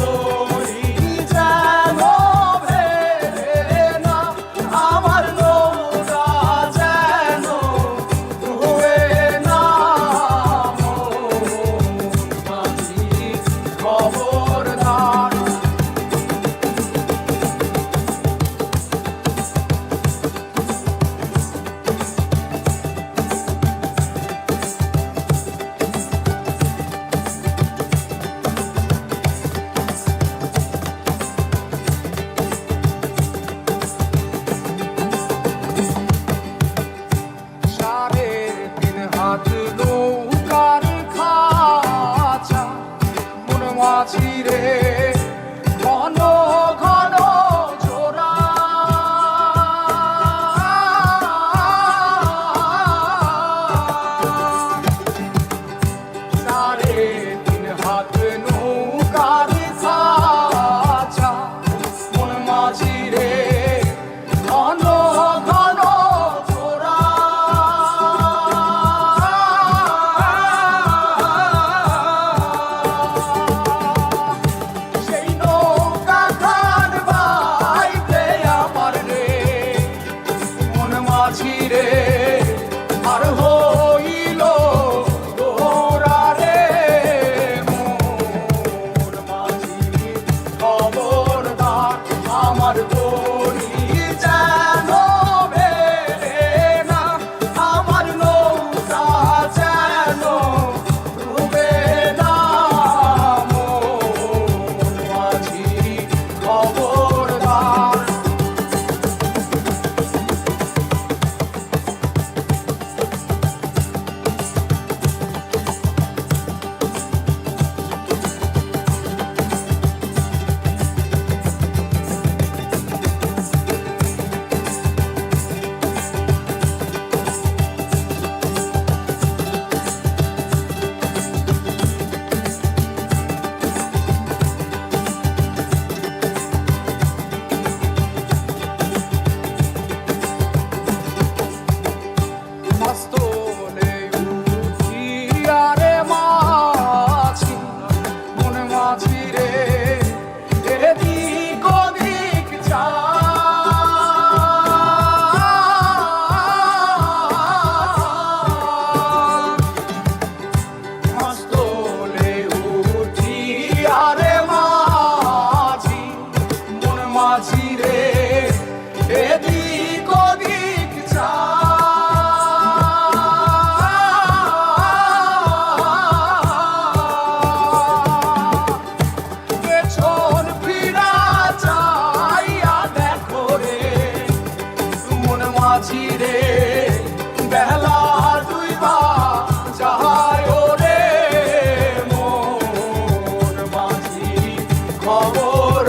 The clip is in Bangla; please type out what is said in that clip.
তরি যেন ভেড়ে না, আমার নৌকা যেন ডুবে না। মাঝি খবরদার। হাত নৌকার খাঁচা মন মাঝি রে ঘন ঘন জোড়া। সাড়ে তিন হাত নৌকার খাঁচা মন মাঝি রে ঘন ঘন জোড়া। মাঝিরে আর হইল গোরা রে মোর মাঝি খবরদার। আমার তরি যেন ভেড়ে না, আমার নৌকা যেন ডুবে না। মোর মাঝি খবরদার। মাঝিরে এদিক ওদিক যা, পেছন ফিরা চাইয়া দেখো রে মন মাঝিরে বেলা দুইবা যায় রে মোর মাঝি খবর